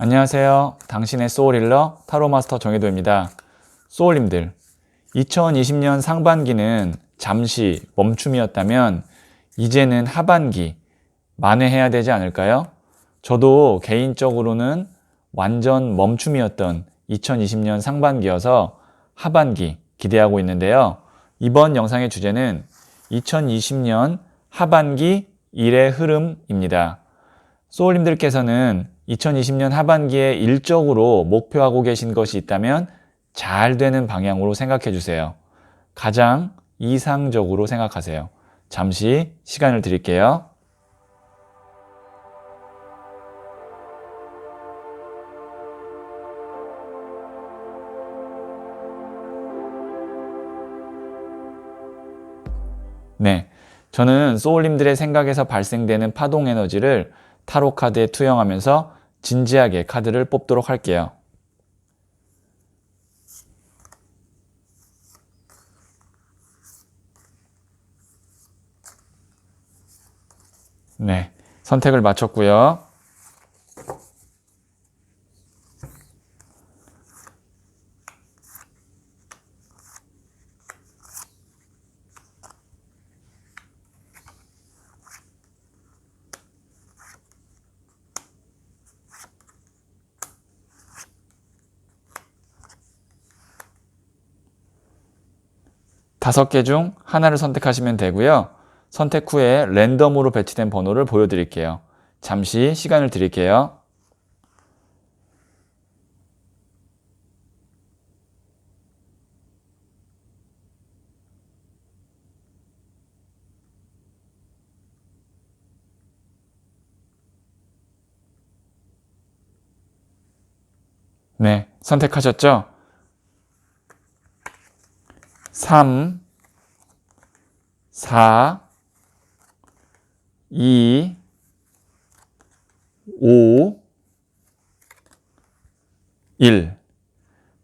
안녕하세요. 당신의 소울힐러 타로마스터 정혜도입니다. 소울님들, 2020년 상반기는 잠시 멈춤이었다면 이제는 하반기 만회해야 되지 않을까요? 저도 개인적으로는 완전 멈춤이었던 2020년 상반기여서 하반기 기대하고 있는데요. 이번 영상의 주제는 2020년 하반기 일의 흐름입니다. 소울님들께서는 2020년 하반기에 일적으로 목표하고 계신 것이 있다면 잘 되는 방향으로 생각해 주세요. 가장 이상적으로 생각하세요. 잠시 시간을 드릴게요. 네, 저는 소울님들의 생각에서 발생되는 파동 에너지를 타로 카드에 투영하면서 진지하게 카드를 뽑도록 할게요. 네, 선택을 마쳤고요. 다섯 개 중 하나를 선택하시면 되고요. 선택 후에 랜덤으로 배치된 번호를 보여드릴게요. 잠시 시간을 드릴게요. 네, 선택하셨죠? 3, 4, 2, 5, 1.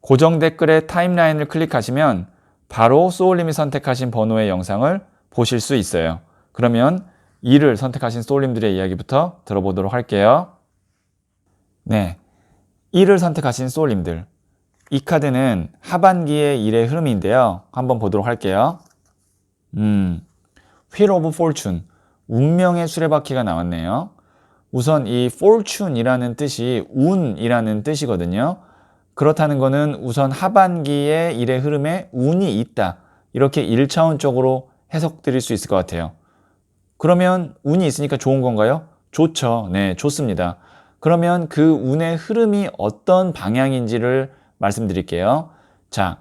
고정 댓글의 타임라인을 클릭하시면 바로 소울님이 선택하신 번호의 영상을 보실 수 있어요. 그러면 2를 선택하신 소울님들의 이야기부터 들어보도록 할게요. 네, 1을 선택하신 소울님들. 이 카드는 하반기의 일의 흐름인데요. 한번 보도록 할게요. Wheel of Fortune, 운명의 수레바퀴가 나왔네요. 우선 이 fortune이라는 뜻이 운이라는 뜻이거든요. 그렇다는 거는 우선 하반기의 일의 흐름에 운이 있다. 이렇게 1차원적으로 해석드릴 수 있을 것 같아요. 그러면 운이 있으니까 좋은 건가요? 좋죠. 네, 좋습니다. 그러면 그 운의 흐름이 어떤 방향인지를 말씀드릴게요. 자,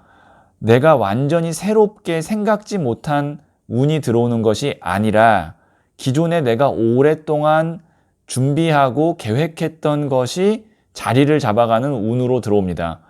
내가 완전히 새롭게 생각지 못한 운이 들어오는 것이 아니라 기존에 내가 오랫동안 준비하고 계획했던 것이 자리를 잡아가는 운으로 들어옵니다.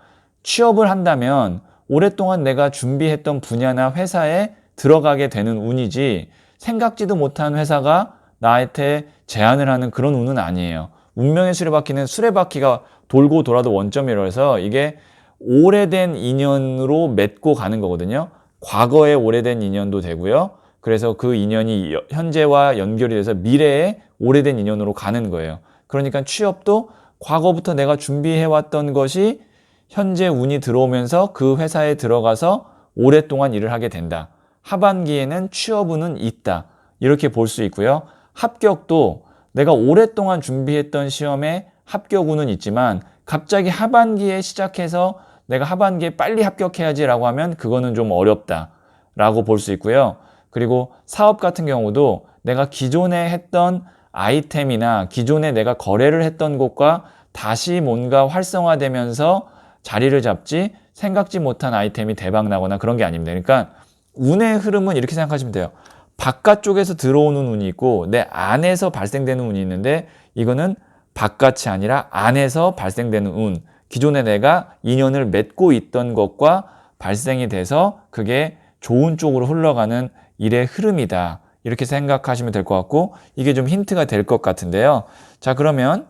취업을 한다면 오랫동안 내가 준비했던 분야나 회사에 들어가게 되는 운이지 생각지도 못한 회사가 나한테 제안을 하는 그런 운은 아니에요. 운명의 수레바퀴는 수레바퀴가 돌고 돌아도 원점이라 해서 이게 오래된 인연으로 맺고 가는 거거든요. 과거에 오래된 인연도 되고요. 그래서 그 인연이 현재와 연결이 돼서 미래에 오래된 인연으로 가는 거예요. 그러니까 취업도 과거부터 내가 준비해왔던 것이 현재 운이 들어오면서 그 회사에 들어가서 오랫동안 일을 하게 된다. 하반기에는 취업운은 있다. 이렇게 볼 수 있고요. 합격도 내가 오랫동안 준비했던 시험에 합격운은 있지만 갑자기 하반기에 시작해서 내가 하반기에 빨리 합격해야지라고 하면 그거는 좀 어렵다라고 볼 수 있고요. 그리고 사업 같은 경우도 내가 기존에 했던 아이템이나 기존에 내가 거래를 했던 곳과 다시 뭔가 활성화되면서 자리를 잡지 생각지 못한 아이템이 대박 나거나 그런 게 아닙니다. 그러니까 운의 흐름은 이렇게 생각하시면 돼요. 바깥쪽에서 들어오는 운이 있고 내 안에서 발생되는 운이 있는데 이거는 바깥이 아니라 안에서 발생되는 운. 기존에 내가 인연을 맺고 있던 것과 발생이 돼서 그게 좋은 쪽으로 흘러가는 일의 흐름이다. 이렇게 생각하시면 될 것 같고 이게 좀 힌트가 될 것 같은데요. 자, 그러면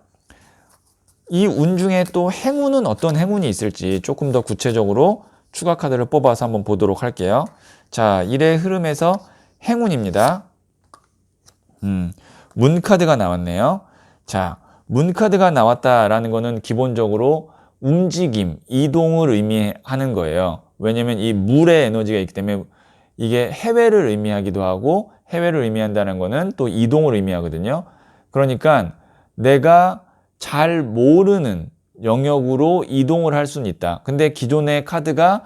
이 운 중에 또 행운은 어떤 행운이 있을지 조금 더 구체적으로 추가 카드를 뽑아서 한번 보도록 할게요. 자, 일의 흐름에서 행운입니다. 문 카드가 나왔네요. 자, 문카드가 나왔다라는 거는 기본적으로 움직임, 이동을 의미하는 거예요. 왜냐면 이 물의 에너지가 있기 때문에 이게 해외를 의미하기도 하고 해외를 의미한다는 거는 또 이동을 의미하거든요. 그러니까 내가 잘 모르는 영역으로 이동을 할 수는 있다. 근데 기존의 카드가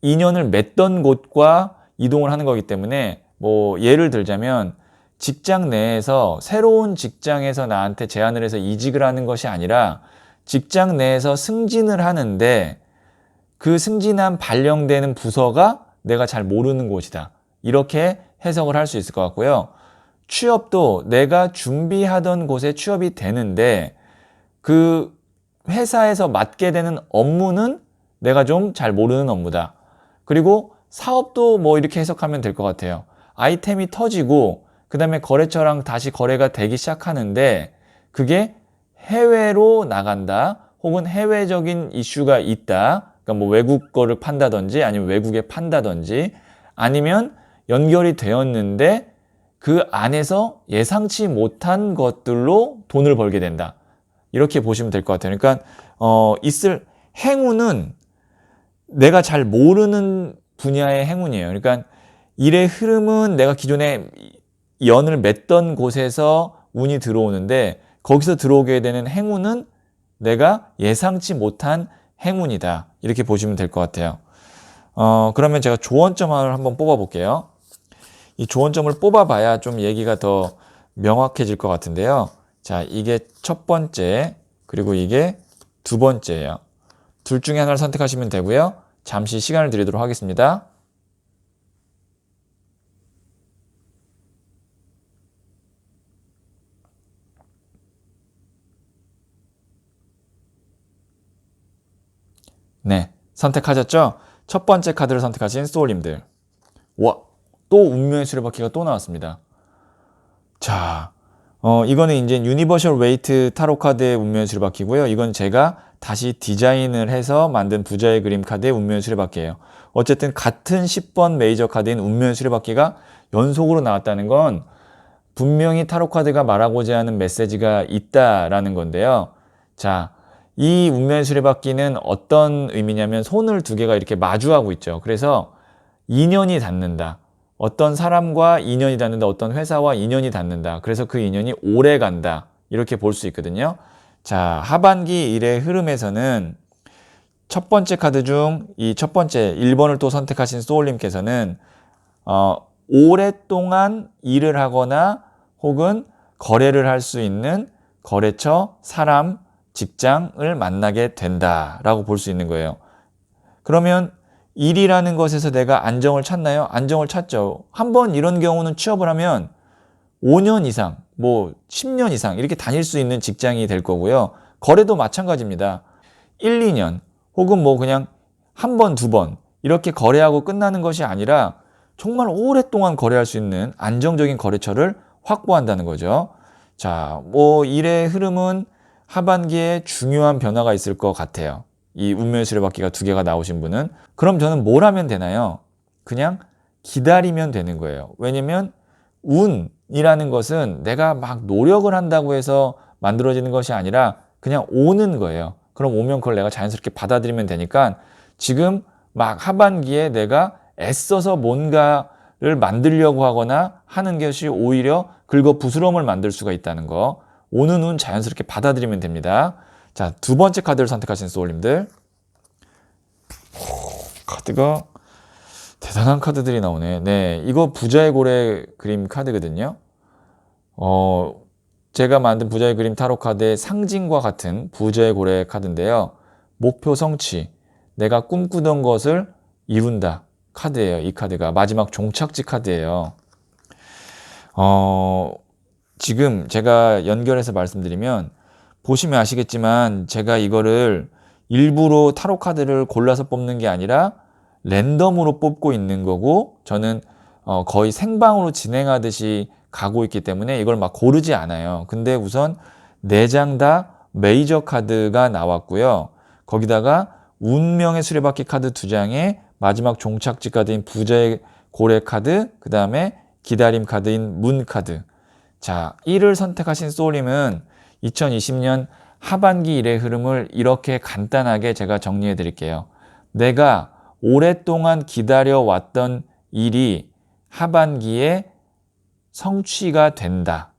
인연을 맺던 곳과 이동을 하는 거기 때문에 뭐 예를 들자면 직장 내에서 새로운 직장에서 나한테 제안을 해서 이직을 하는 것이 아니라 직장 내에서 승진을 하는데 그 승진한 발령되는 부서가 내가 잘 모르는 곳이다. 이렇게 해석을 할 수 있을 것 같고요. 취업도 내가 준비하던 곳에 취업이 되는데 그 회사에서 맡게 되는 업무는 내가 좀 잘 모르는 업무다. 그리고 사업도 뭐 이렇게 해석하면 될 것 같아요. 아이템이 터지고 그 다음에 거래처랑 다시 거래가 되기 시작하는데 그게 해외로 나간다 혹은 해외적인 이슈가 있다. 그러니까 뭐 외국 거를 판다든지 아니면 외국에 판다든지 아니면 연결이 되었는데 그 안에서 예상치 못한 것들로 돈을 벌게 된다. 이렇게 보시면 될 것 같아요. 그러니까 있을 행운은 내가 잘 모르는 분야의 행운이에요. 그러니까 일의 흐름은 내가 기존에 연을 맺던 곳에서 운이 들어오는데 거기서 들어오게 되는 행운은 내가 예상치 못한 행운이다. 이렇게 보시면 될 것 같아요. 그러면 제가 조언점을 한번 뽑아 볼게요. 이 조언점을 뽑아봐야 좀 얘기가 더 명확해질 것 같은데요. 자, 이게 첫 번째, 그리고 이게 두 번째예요. 둘 중에 하나를 선택하시면 되고요. 잠시 시간을 드리도록 하겠습니다. 네, 선택하셨죠? 첫 번째 카드를 선택하신 소울님들. 와, 또 운명의 수레바퀴가 또 나왔습니다. 자, 이거는 이제 유니버셜 웨이트 타로 카드의 운명의 수레바퀴고요. 이건 제가 다시 디자인을 해서 만든 부자의 그림 카드의 운명의 수레바퀴예요. 어쨌든 같은 10번 메이저 카드인 운명의 수레바퀴가 연속으로 나왔다는 건 분명히 타로 카드가 말하고자 하는 메시지가 있다라는 건데요. 자, 이 운명의 수레바퀴는 어떤 의미냐면 손을 두 개가 이렇게 마주하고 있죠. 그래서 인연이 닿는다. 어떤 사람과 인연이 닿는다. 어떤 회사와 인연이 닿는다. 그래서 그 인연이 오래 간다. 이렇게 볼 수 있거든요. 자, 하반기 일의 흐름에서는 첫 번째 카드 중 이 첫 번째 1번을 또 선택하신 소울님께서는 오랫동안 일을 하거나 혹은 거래를 할 수 있는 거래처, 사람, 직장을 만나게 된다라고 볼 수 있는 거예요. 그러면 일이라는 것에서 내가 안정을 찾나요? 안정을 찾죠. 한번 이런 경우는 취업을 하면 5년 이상, 뭐 10년 이상 이렇게 다닐 수 있는 직장이 될 거고요. 거래도 마찬가지입니다. 1, 2년 혹은 뭐 그냥 한 번, 두 번 이렇게 거래하고 끝나는 것이 아니라 정말 오랫동안 거래할 수 있는 안정적인 거래처를 확보한다는 거죠. 자, 뭐 일의 흐름은 하반기에 중요한 변화가 있을 것 같아요. 이 운명의 수레바퀴가 두 개가 나오신 분은. 그럼 저는 뭘 하면 되나요? 그냥 기다리면 되는 거예요. 왜냐면 운이라는 것은 내가 막 노력을 한다고 해서 만들어지는 것이 아니라 그냥 오는 거예요. 그럼 오면 그걸 내가 자연스럽게 받아들이면 되니까 지금 막 하반기에 내가 애써서 뭔가를 만들려고 하거나 하는 것이 오히려 긁어 부스럼을 만들 수가 있다는 거. 오는 운 자연스럽게 받아들이면 됩니다. 자, 두 번째 카드를 선택하신 소울님들. 카드가 대단한 카드들이 나오네. 네, 이거 부자의 고래 그림 카드거든요. 제가 만든 부자의 그림 타로 카드의 상징과 같은 부자의 고래 카드인데요. 목표 성취, 내가 꿈꾸던 것을 이룬다 카드예요. 이 카드가 마지막 종착지 카드예요. 지금 제가 연결해서 말씀드리면 보시면 아시겠지만 제가 이거를 일부러 타로 카드를 골라서 뽑는 게 아니라 랜덤으로 뽑고 있는 거고 저는 거의 생방으로 진행하듯이 가고 있기 때문에 이걸 막 고르지 않아요. 근데 우선 4장 다 메이저 카드가 나왔고요. 거기다가 운명의 수레바퀴 카드 2장에 마지막 종착지 카드인 부자의 고래 카드, 그 다음에 기다림 카드인 문 카드. 자, 1을 선택하신 소울님은 2020년 하반기 일의 흐름을 이렇게 간단하게 제가 정리해 드릴게요. 내가 오랫동안 기다려왔던 일이 하반기에 성취가 된다.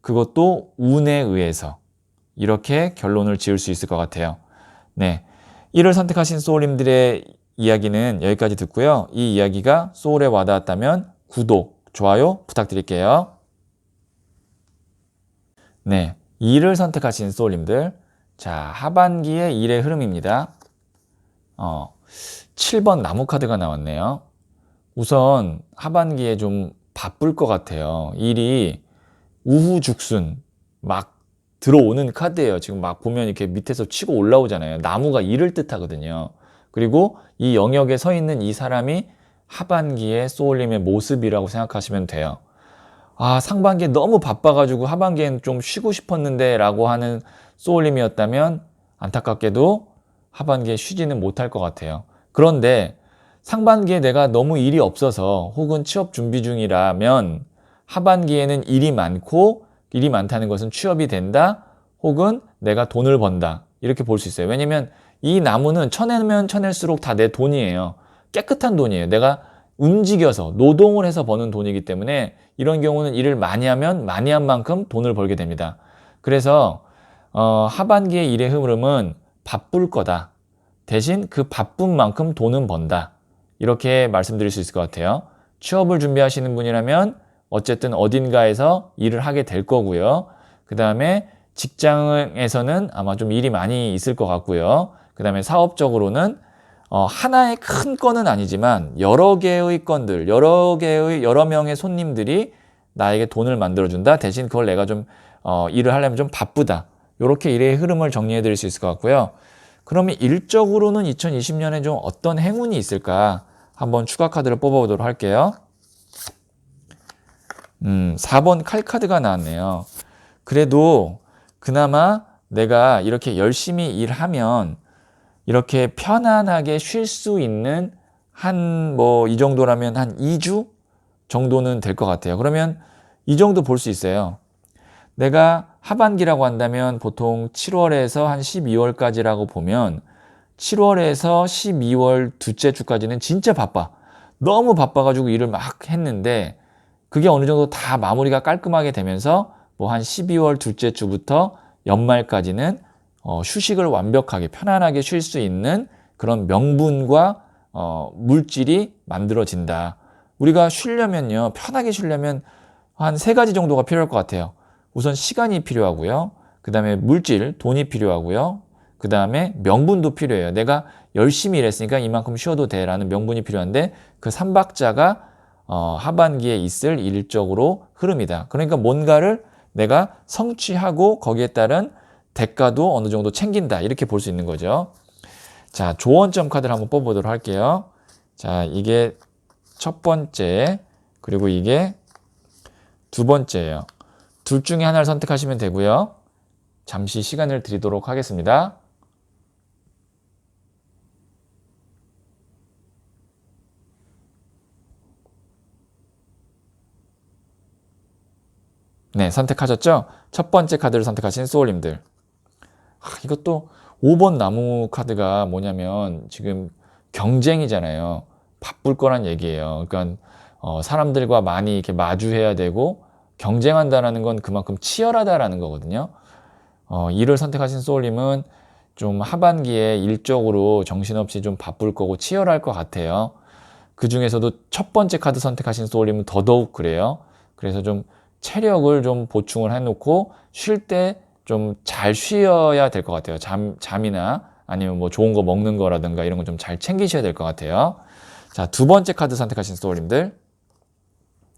그것도 운에 의해서. 이렇게 결론을 지을 수 있을 것 같아요. 네, 1을 선택하신 소울님들의 이야기는 여기까지 듣고요. 이 이야기가 소울에 와닿았다면 구독, 좋아요 부탁드릴게요. 네, 2를 선택하신 소울님들, 자, 하반기의 일의 흐름입니다. 7번 나무 카드가 나왔네요. 우선 하반기에 좀 바쁠 것 같아요. 일이 우후죽순 막 들어오는 카드예요. 지금 막 보면 이렇게 밑에서 치고 올라오잖아요. 나무가 일을 뜻하거든요. 그리고 이 영역에 서 있는 이 사람이 하반기의 소울님의 모습이라고 생각하시면 돼요. 아, 상반기에 너무 바빠가지고 하반기엔 좀 쉬고 싶었는데 라고 하는 소울님이었다면 안타깝게도 하반기에 쉬지는 못할 것 같아요. 그런데 상반기에 내가 너무 일이 없어서 혹은 취업 준비 중이라면 하반기에는 일이 많고, 일이 많다는 것은 취업이 된다 혹은 내가 돈을 번다 이렇게 볼 수 있어요. 왜냐면 이 나무는 쳐내면 쳐낼수록 다 내 돈이에요. 깨끗한 돈이에요. 내가 움직여서 노동을 해서 버는 돈이기 때문에 이런 경우는 일을 많이 하면 많이 한 만큼 돈을 벌게 됩니다. 그래서 하반기의 일의 흐름은 바쁠 거다. 대신 그 바쁜 만큼 돈은 번다. 이렇게 말씀드릴 수 있을 것 같아요. 취업을 준비하시는 분이라면 어쨌든 어딘가에서 일을 하게 될 거고요. 그 다음에 직장에서는 아마 좀 일이 많이 있을 것 같고요. 그 다음에 사업적으로는 하나의 큰 건은 아니지만 여러 개의 건들, 여러 명의 손님들이 나에게 돈을 만들어준다. 대신 그걸 내가 좀 일을 하려면 좀 바쁘다. 이렇게 일의 흐름을 정리해 드릴 수 있을 것 같고요. 그러면 일적으로는 2020년에 좀 어떤 행운이 있을까? 한번 추가 카드를 뽑아보도록 할게요. 4번 칼 카드가 나왔네요. 그래도 그나마 내가 이렇게 열심히 일하면 이렇게 편안하게 쉴 수 있는 이 정도라면 한 2주 정도는 될 것 같아요. 그러면 이 정도 볼 수 있어요. 내가 하반기라고 한다면 보통 7월에서 한 12월까지라고 보면 7월에서 12월 둘째 주까지는 진짜 바빠. 너무 바빠가지고 일을 막 했는데 그게 어느 정도 다 마무리가 깔끔하게 되면서 뭐 한 12월 둘째 주부터 연말까지는 휴식을 완벽하게 편안하게 쉴 수 있는 그런 명분과 물질이 만들어진다. 우리가 쉬려면요, 편하게 쉬려면 한 3가지 정도가 필요할 것 같아요. 우선 시간이 필요하고요. 그 다음에 물질, 돈이 필요하고요. 그 다음에 명분도 필요해요. 내가 열심히 일했으니까 이만큼 쉬어도 돼라는 명분이 필요한데 그 3박자가 하반기에 있을 일적으로 흐름이다. 그러니까 뭔가를 내가 성취하고 거기에 따른 대가도 어느 정도 챙긴다. 이렇게 볼 수 있는 거죠. 자, 조언점 카드를 한번 뽑아보도록 할게요. 자, 이게 첫 번째, 그리고 이게 두 번째예요. 둘 중에 하나를 선택하시면 되고요. 잠시 시간을 드리도록 하겠습니다. 네, 선택하셨죠? 첫 번째 카드를 선택하신 소울님들. 이것도 5번 나무 카드가 뭐냐면 지금 경쟁이잖아요. 바쁠 거란 얘기예요. 그러니까 사람들과 많이 이렇게 마주해야 되고 경쟁한다라는 건 그만큼 치열하다라는 거거든요. 이를 선택하신 소울님은 좀 하반기에 일적으로 정신없이 좀 바쁠 거고 치열할 것 같아요. 그 중에서도 첫 번째 카드 선택하신 소울님은 더더욱 그래요. 그래서 좀 체력을 좀 보충을 해놓고 쉴 때 좀 잘 쉬어야 될 것 같아요. 잠이나 아니면 뭐 좋은 거 먹는 거라든가 이런 거 좀 잘 챙기셔야 될 것 같아요. 자, 두 번째 카드 선택하신 소울님들.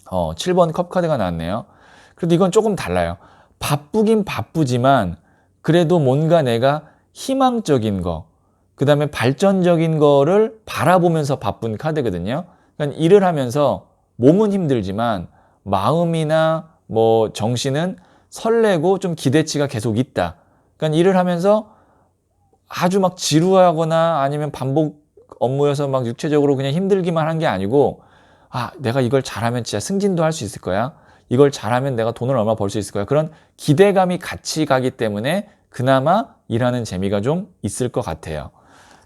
7번 컵 카드가 나왔네요. 그래도 이건 조금 달라요. 바쁘긴 바쁘지만 그래도 뭔가 내가 희망적인 거, 그 다음에 발전적인 거를 바라보면서 바쁜 카드거든요. 그러니까 일을 하면서 몸은 힘들지만 마음이나 뭐 정신은 설레고 좀 기대치가 계속 있다. 그러니까 일을 하면서 아주 막 지루하거나 아니면 반복 업무여서 막 육체적으로 그냥 힘들기만 한 게 아니고, 아, 내가 이걸 잘하면 진짜 승진도 할 수 있을 거야. 이걸 잘하면 내가 돈을 얼마 벌 수 있을 거야. 그런 기대감이 같이 가기 때문에 그나마 일하는 재미가 좀 있을 것 같아요.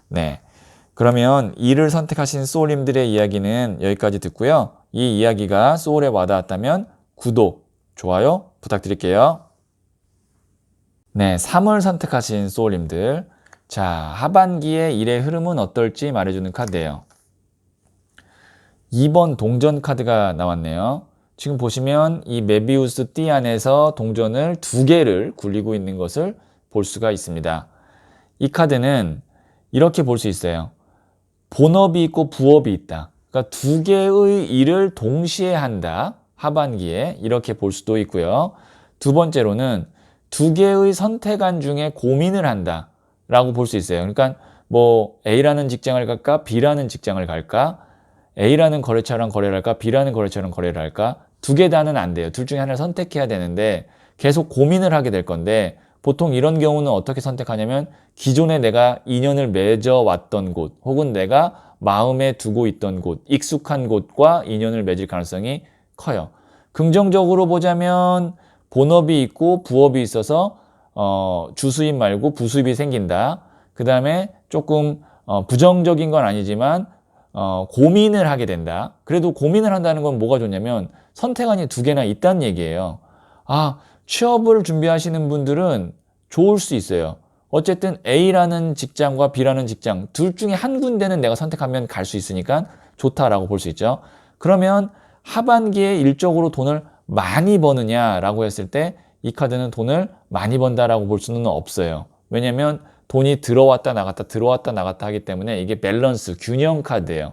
네. 그러면 이를 선택하신 소울님들의 이야기는 여기까지 듣고요. 이 이야기가 소울에 와닿았다면 구독, 좋아요 부탁드릴게요. 네, 3을 선택하신 소울님들. 자, 하반기의 일의 흐름은 어떨지 말해주는 카드예요. 2번 동전 카드가 나왔네요. 지금 보시면 이 메비우스 띠 안에서 동전을 2개를 굴리고 있는 것을 볼 수가 있습니다. 이 카드는 이렇게 볼 수 있어요. 본업이 있고 부업이 있다. 그러니까 2개의 일을 동시에 한다. 하반기에 이렇게 볼 수도 있고요. 두 번째로는 2개의 선택안 중에 고민을 한다 라고 볼 수 있어요. 그러니까 뭐 A라는 직장을 갈까 B라는 직장을 갈까, A라는 거래처랑 거래를 할까 B라는 거래처랑 거래를 할까, 2개 다는 안 돼요. 둘 중에 하나를 선택해야 되는데 계속 고민을 하게 될 건데, 보통 이런 경우는 어떻게 선택하냐면 기존에 내가 인연을 맺어왔던 곳 혹은 내가 마음에 두고 있던 곳, 익숙한 곳과 인연을 맺을 가능성이 커요. 긍정적으로 보자면 본업이 있고 부업이 있어서 주수입 말고 부수입이 생긴다. 그 다음에 조금 부정적인 건 아니지만 고민을 하게 된다. 그래도 고민을 한다는 건 뭐가 좋냐면 선택안이 2개나 있다는 얘기예요. 아, 취업을 준비하시는 분들은 좋을 수 있어요. 어쨌든 A라는 직장과 B라는 직장 둘 중에 한 군데는 내가 선택하면 갈 수 있으니까 좋다라고 볼 수 있죠. 그러면 하반기에 일적으로 돈을 많이 버느냐라고 했을 때 이 카드는 돈을 많이 번다라고 볼 수는 없어요. 왜냐면 돈이 들어왔다 나갔다 들어왔다 나갔다 하기 때문에 이게 밸런스, 균형 카드예요.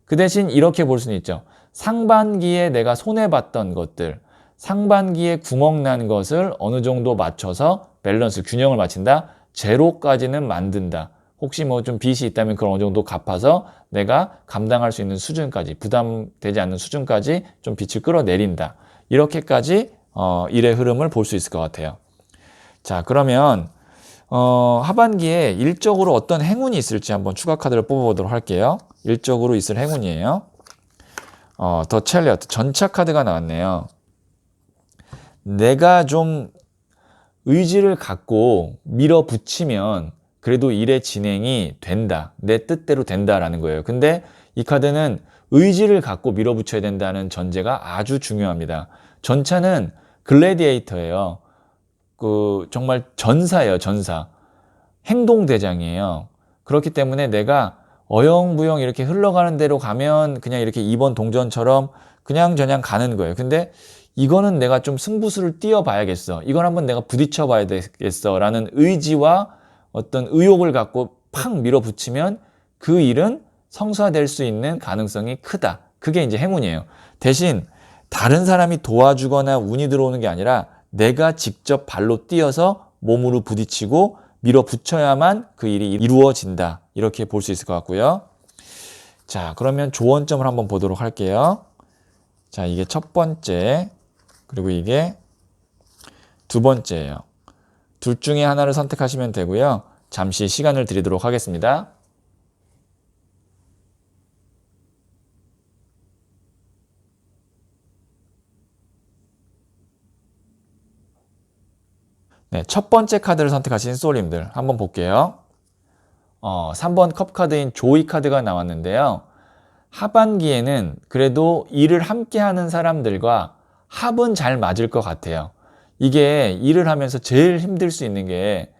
그 대신 이렇게 볼 수는 있죠. 상반기에 내가 손해봤던 것들, 상반기에 구멍 난 것을 어느 정도 맞춰서 밸런스, 균형을 맞춘다. 제로까지는 만든다. 혹시 뭐 좀 빚이 있다면 그걸 어느 정도 갚아서 내가 감당할 수 있는 수준까지, 부담되지 않는 수준까지 좀 빚을 끌어내린다. 이렇게까지 일의 흐름을 볼 수 있을 것 같아요. 자, 그러면 하반기에 일적으로 어떤 행운이 있을지 한번 추가 카드를 뽑아보도록 할게요. 일적으로 있을 행운이에요. 더 첼리어트 전차 카드가 나왔네요. 내가 좀 의지를 갖고 밀어붙이면 그래도 일의 진행이 된다. 내 뜻대로 된다라는 거예요. 근데 이 카드는 의지를 갖고 밀어붙여야 된다는 전제가 아주 중요합니다. 전차는 글래디에이터예요. 정말 전사예요, 전사. 행동대장이에요. 그렇기 때문에 내가 어영부영 이렇게 흘러가는 대로 가면 그냥 이렇게 2번 동전처럼 그냥저냥 가는 거예요. 근데 이거는 내가 좀 승부수를 띄워봐야겠어. 이건 한번 내가 부딪혀봐야 되겠어. 라는 의지와 어떤 의욕을 갖고 팍 밀어붙이면 그 일은 성사될 수 있는 가능성이 크다. 그게 이제 행운이에요. 대신 다른 사람이 도와주거나 운이 들어오는 게 아니라 내가 직접 발로 뛰어서 몸으로 부딪히고 밀어붙여야만 그 일이 이루어진다. 이렇게 볼 수 있을 것 같고요. 자, 그러면 조언점을 한번 보도록 할게요. 자, 이게 첫 번째, 그리고 이게 두 번째예요. 둘 중에 하나를 선택하시면 되고요. 잠시 시간을 드리도록 하겠습니다. 네, 첫 번째 카드를 선택하신 소울님들 한번 볼게요. 3번 컵 카드인 조이 카드가 나왔는데요. 하반기에는 그래도 일을 함께 하는 사람들과 합은 잘 맞을 것 같아요. 이게 일을 하면서 제일 힘들 수 있는 게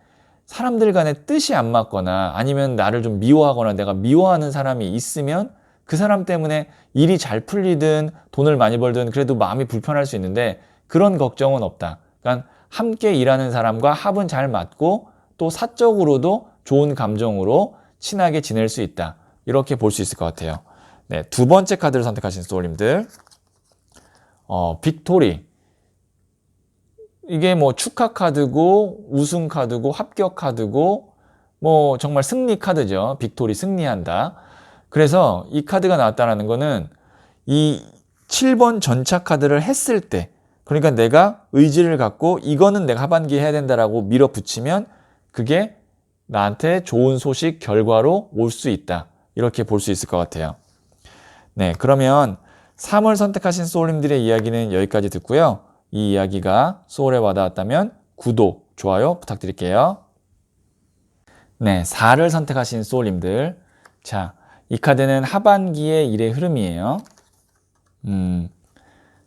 사람들 간에 뜻이 안 맞거나 아니면 나를 좀 미워하거나 내가 미워하는 사람이 있으면 그 사람 때문에 일이 잘 풀리든 돈을 많이 벌든 그래도 마음이 불편할 수 있는데 그런 걱정은 없다. 그러니까 함께 일하는 사람과 합은 잘 맞고 또 사적으로도 좋은 감정으로 친하게 지낼 수 있다. 이렇게 볼 수 있을 것 같아요. 네, 두 번째 카드를 선택하신 소울님들. 빅토리. 이게 뭐 축하 카드고 우승 카드고 합격 카드고 뭐 정말 승리 카드죠. 빅토리, 승리한다. 그래서 이 카드가 나왔다는 거는 이 7번 전차 카드를 했을 때, 그러니까 내가 의지를 갖고 이거는 내가 하반기에 해야 된다라고 밀어붙이면 그게 나한테 좋은 소식 결과로 올 수 있다. 이렇게 볼 수 있을 것 같아요. 네, 그러면 3을 선택하신 소울님들의 이야기는 여기까지 듣고요. 이 이야기가 소울에 와닿았다면 구독, 좋아요 부탁드릴게요. 네, 4를 선택하신 소울님들. 자, 이 카드는 하반기의 일의 흐름이에요.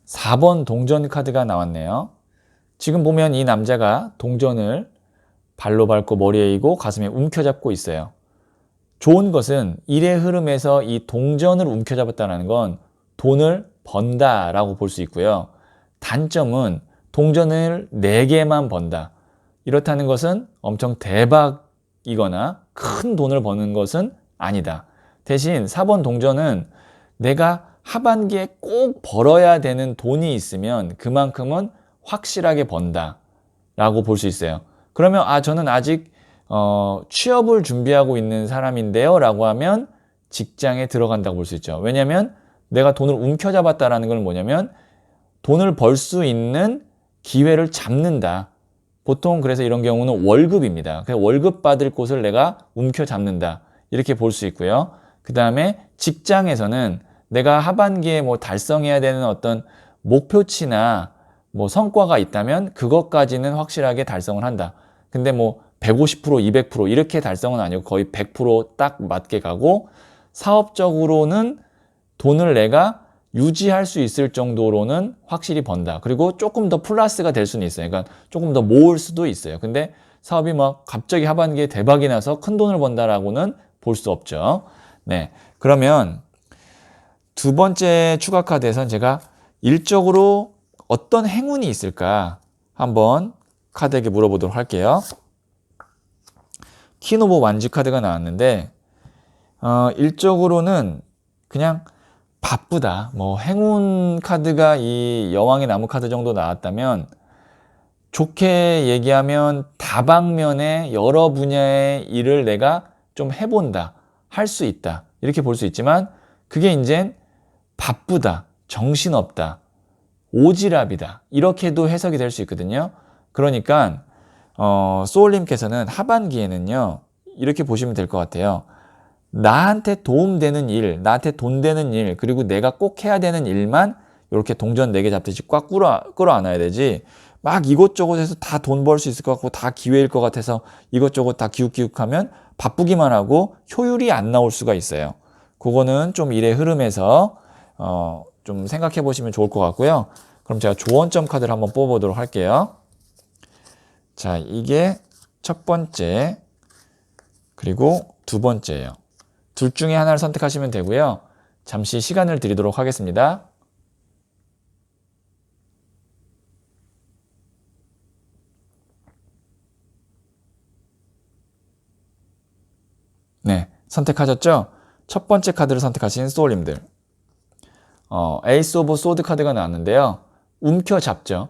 4번 동전 카드가 나왔네요. 지금 보면 이 남자가 동전을 발로 밟고 머리에 이고 가슴에 움켜잡고 있어요. 좋은 것은 일의 흐름에서 이 동전을 움켜잡았다는 건 돈을 번다라고 볼 수 있고요. 단점은 동전을 4개만 번다. 이렇다는 것은 엄청 대박이거나 큰 돈을 버는 것은 아니다. 대신 4번 동전은 내가 하반기에 꼭 벌어야 되는 돈이 있으면 그만큼은 확실하게 번다 라고 볼 수 있어요. 그러면 저는 아직 취업을 준비하고 있는 사람인데요 라고 하면 직장에 들어간다고 볼 수 있죠. 왜냐하면 내가 돈을 움켜잡았다라는 건 뭐냐면 돈을 벌 수 있는 기회를 잡는다. 보통 그래서 이런 경우는 월급입니다. 그래서 월급 받을 곳을 내가 움켜잡는다. 이렇게 볼 수 있고요. 그 다음에 직장에서는 내가 하반기에 뭐 달성해야 되는 어떤 목표치나 뭐 성과가 있다면 그것까지는 확실하게 달성을 한다. 근데 뭐 150%, 200% 이렇게 달성은 아니고 거의 100%딱 맞게 가고 사업적으로는 돈을 내가 유지할 수 있을 정도로는 확실히 번다. 그리고 조금 더 플러스가 될 수는 있어요. 그러니까 조금 더 모을 수도 있어요. 근데 사업이 막 갑자기 하반기에 대박이 나서 큰 돈을 번다라고는 볼 수 없죠. 네. 그러면 두 번째 추가 카드에선 제가 일적으로 어떤 행운이 있을까 한번 카드에게 물어보도록 할게요. 퀸 오브 완지 카드가 나왔는데 일적으로는 그냥 바쁘다. 뭐 행운 카드가 이 여왕의 나무 카드 정도 나왔다면 좋게 얘기하면 다방면에 여러 분야의 일을 내가 좀 해본다. 할 수 있다. 이렇게 볼 수 있지만 그게 이제 바쁘다. 정신없다. 오지랖이다. 이렇게도 해석이 될 수 있거든요. 그러니까 소울님께서는 하반기에는요. 이렇게 보시면 될 것 같아요. 나한테 도움되는 일, 나한테 돈 되는 일, 그리고 내가 꼭 해야 되는 일만 이렇게 동전 4개 잡듯이 꽉 끌어안아야 되지 막 이곳저곳에서 다 돈 벌 수 있을 것 같고 다 기회일 것 같아서 이것저것 다 기웃기웃하면 바쁘기만 하고 효율이 안 나올 수가 있어요. 그거는 좀 일의 흐름에서 좀 생각해 보시면 좋을 것 같고요. 그럼 제가 조언점 카드를 한번 뽑아보도록 할게요. 자, 이게 첫 번째 그리고 두 번째예요. 둘 중에 하나를 선택하시면 되고요. 잠시 시간을 드리도록 하겠습니다. 네, 선택하셨죠? 첫 번째 카드를 선택하신 소울님들. 에이스 오브 소드 카드가 나왔는데요. 움켜잡죠.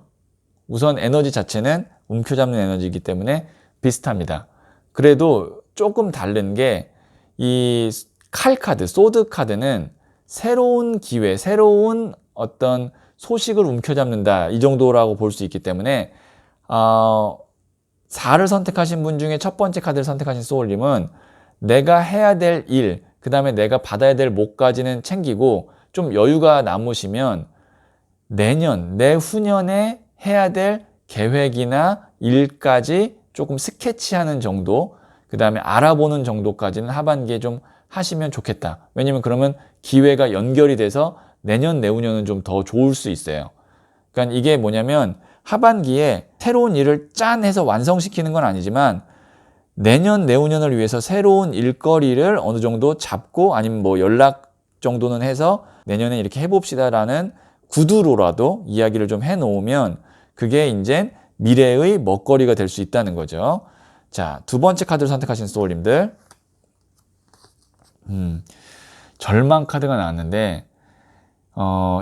우선 에너지 자체는 움켜잡는 에너지이기 때문에 비슷합니다. 그래도 조금 다른 게 이 칼 카드, 소드 카드는 새로운 기회, 새로운 어떤 소식을 움켜잡는다. 이 정도라고 볼 수 있기 때문에 4를 선택하신 분 중에 첫 번째 카드를 선택하신 소울님은 내가 해야 될 일, 그 다음에 내가 받아야 될 몫까지는 챙기고 좀 여유가 남으시면 내년, 내후년에 해야 될 계획이나 일까지 조금 스케치하는 정도, 그 다음에 알아보는 정도까지는 하반기에 좀 하시면 좋겠다. 왜냐면 그러면 기회가 연결이 돼서 내년, 내후년은 좀 더 좋을 수 있어요. 그러니까 이게 뭐냐면 하반기에 새로운 일을 짠 해서 완성시키는 건 아니지만 내년, 내후년을 위해서 새로운 일거리를 어느 정도 잡고 아니면 뭐 연락 정도는 해서 내년에 이렇게 해봅시다라는 구두로라도 이야기를 좀 해놓으면 그게 이제 미래의 먹거리가 될 수 있다는 거죠. 자, 두 번째 카드를 선택하신 소울님들. 절망 카드가 나왔는데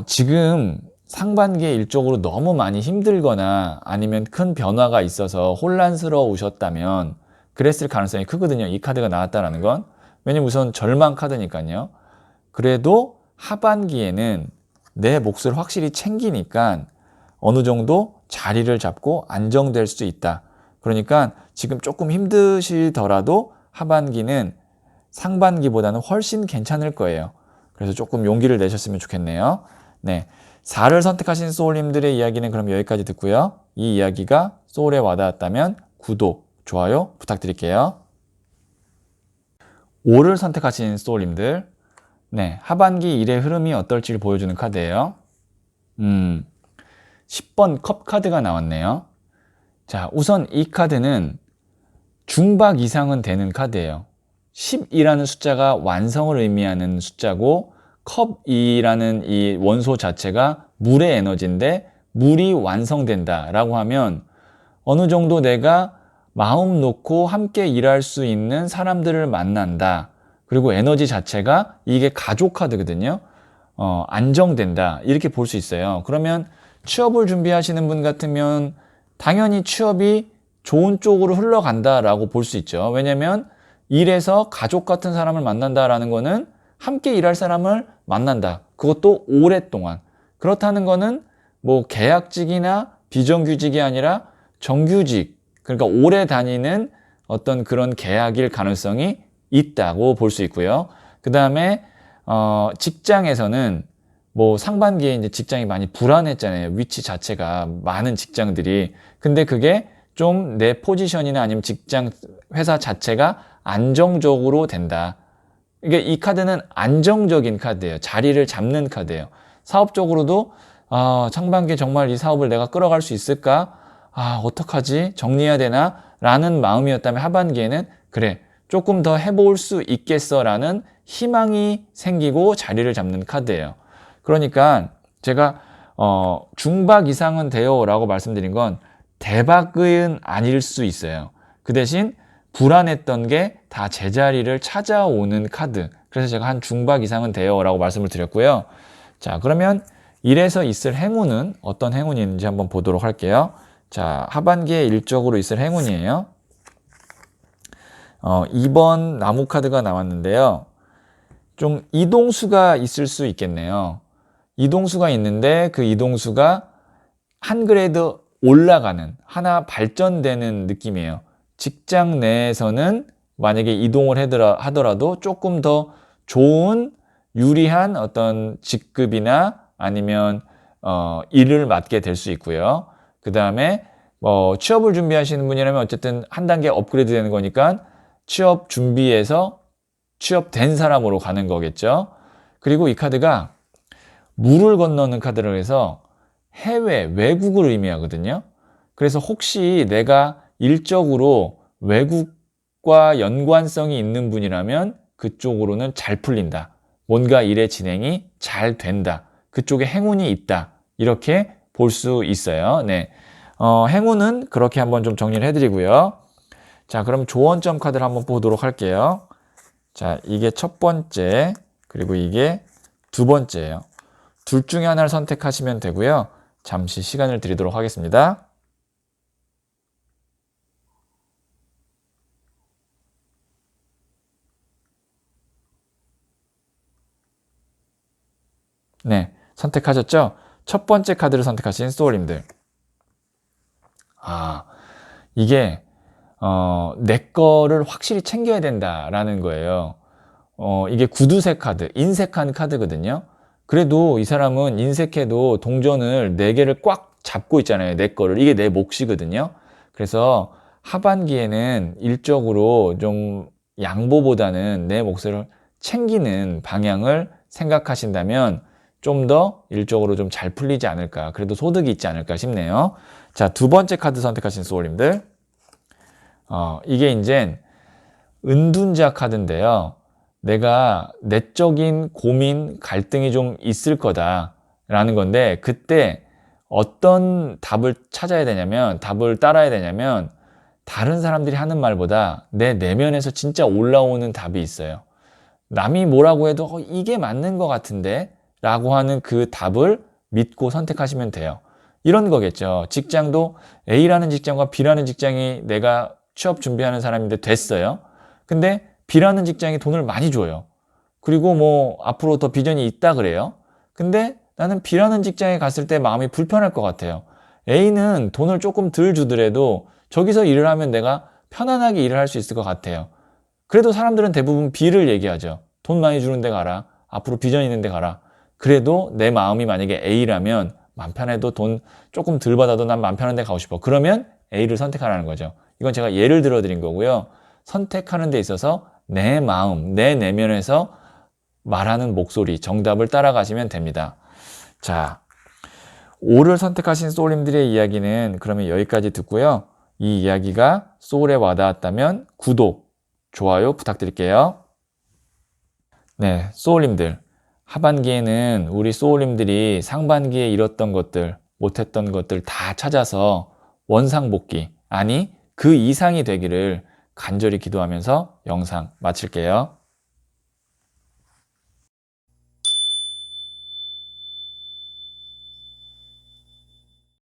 지금 상반기에 일적으로 너무 많이 힘들거나 아니면 큰 변화가 있어서 혼란스러우셨다면 그랬을 가능성이 크거든요. 이 카드가 나왔다는 건. 왜냐면 우선 절망 카드니까요. 그래도 하반기에는 내 몫을 확실히 챙기니까 어느 정도 자리를 잡고 안정될 수 있다. 그러니까 지금 조금 힘드시더라도 하반기는 상반기보다는 훨씬 괜찮을 거예요. 그래서 조금 용기를 내셨으면 좋겠네요. 네. 4를 선택하신 소울님들의 이야기는 그럼 여기까지 듣고요. 이 이야기가 소울에 와닿았다면 구독, 좋아요 부탁드릴게요. 5를 선택하신 소울님들. 네. 하반기 일의 흐름이 어떨지를 보여주는 카드예요. 10번 컵 카드가 나왔네요. 자, 우선 이 카드는 중박 이상은 되는 카드예요. 10이라는 숫자가 완성을 의미하는 숫자고 컵이라는 이 원소 자체가 물의 에너지인데 물이 완성된다 라고 하면 어느 정도 내가 마음 놓고 함께 일할 수 있는 사람들을 만난다. 그리고 에너지 자체가 이게 가족 카드거든요. 안정된다. 이렇게 볼 수 있어요. 그러면 취업을 준비하시는 분 같으면 당연히 취업이 좋은 쪽으로 흘러간다라고 볼 수 있죠. 왜냐면 일에서 가족 같은 사람을 만난다라는 거는 함께 일할 사람을 만난다. 그것도 오랫동안. 그렇다는 거는 뭐 계약직이나 비정규직이 아니라 정규직, 그러니까 오래 다니는 어떤 그런 계약일 가능성이 있다고 볼 수 있고요. 그 다음에 직장에서는 뭐 상반기에 이제 직장이 많이 불안했잖아요. 위치 자체가 많은 직장들이. 근데 그게 좀 내 포지션이나 아니면 직장 회사 자체가 안정적으로 된다. 이게 이 카드는 안정적인 카드예요. 자리를 잡는 카드예요. 사업적으로도 상반기에 정말 이 사업을 내가 끌어갈 수 있을까? 어떡하지? 정리해야 되나? 라는 마음이었다면 하반기에는 그래, 조금 더 해볼 수 있겠어 라는 희망이 생기고 자리를 잡는 카드예요. 그러니까 제가 중박 이상은 돼요 라고 말씀드린 건 대박은 아닐 수 있어요. 그 대신 불안했던 게 다 제자리를 찾아오는 카드. 그래서 제가 한 중박 이상은 돼요 라고 말씀을 드렸고요. 자, 그러면 일에서 있을 행운은 어떤 행운인지 한번 보도록 할게요. 자, 하반기에 일적으로 있을 행운이에요. 2번 나무 카드가 나왔는데요. 좀 이동수가 있을 수 있겠네요. 이동수가 있는데 그 이동수가 한 그레이드 올라가는, 하나 발전되는 느낌이에요. 직장 내에서는 만약에 이동을 하더라도 조금 더 좋은 유리한 어떤 직급이나 아니면 일을 맡게 될 수 있고요. 그 다음에 취업을 준비하시는 분이라면 어쨌든 한 단계 업그레이드 되는 거니까 취업 준비해서 취업된 사람으로 가는 거겠죠. 그리고 이 카드가 물을 건너는 카드로 해서 해외, 외국을 의미하거든요. 그래서 혹시 내가 일적으로 외국과 연관성이 있는 분이라면 그쪽으로는 잘 풀린다. 뭔가 일의 진행이 잘 된다. 그쪽에 행운이 있다. 이렇게 볼 수 있어요. 네. 행운은 그렇게 한번 좀 정리를 해드리고요. 자, 그럼 조언점 카드를 한번 보도록 할게요. 자, 이게 첫 번째, 그리고 이게 두 번째예요. 둘 중에 하나를 선택하시면 되고요. 잠시 시간을 드리도록 하겠습니다. 네, 선택하셨죠? 첫 번째 카드를 선택하신 소울님들. 이게 내 거를 확실히 챙겨야 된다라는 거예요. 이게 구두쇠 카드, 인색한 카드거든요. 그래도 이 사람은 인색해도 동전을 4개를 꽉 잡고 있잖아요. 내 거를. 이게 내 몫이거든요. 그래서 하반기에는 일적으로 좀 양보보다는 내 몫을 챙기는 방향을 생각하신다면 좀 더 일적으로 좀 잘 풀리지 않을까. 그래도 소득이 있지 않을까 싶네요. 자, 두 번째 카드 선택하신 소울님들. 이게 이제 은둔자 카드인데요. 내가 내적인 고민, 갈등이 좀 있을 거다라는 건데 그때 어떤 답을 찾아야 되냐면, 답을 따라야 되냐면 다른 사람들이 하는 말보다 내 내면에서 진짜 올라오는 답이 있어요. 남이 뭐라고 해도 이게 맞는 것 같은데 라고 하는 그 답을 믿고 선택하시면 돼요. 이런 거겠죠. 직장도 A라는 직장과 B라는 직장이 내가 취업 준비하는 사람인데 됐어요. 근데 B라는 직장이 돈을 많이 줘요. 그리고 뭐 앞으로 더 비전이 있다 그래요. 근데 나는 B라는 직장에 갔을 때 마음이 불편할 것 같아요. A는 돈을 조금 덜 주더라도 저기서 일을 하면 내가 편안하게 일을 할 수 있을 것 같아요. 그래도 사람들은 대부분 B를 얘기하죠. 돈 많이 주는 데 가라. 앞으로 비전 있는 데 가라. 그래도 내 마음이 만약에 A라면 맘 편해도 돈 조금 덜 받아도 난 맘 편한 데 가고 싶어. 그러면 A를 선택하라는 거죠. 이건 제가 예를 들어 드린 거고요. 선택하는 데 있어서 내 마음, 내 내면에서 말하는 목소리, 정답을 따라가시면 됩니다. 자, O를 선택하신 소울님들의 이야기는 그러면 여기까지 듣고요. 이 이야기가 소울에 와닿았다면 구독, 좋아요 부탁드릴게요. 네, 소울님들. 하반기에는 우리 소울님들이 상반기에 잃었던 것들, 못했던 것들 다 찾아서 원상복귀, 아니 그 이상이 되기를 간절히 기도하면서 영상 마칠게요.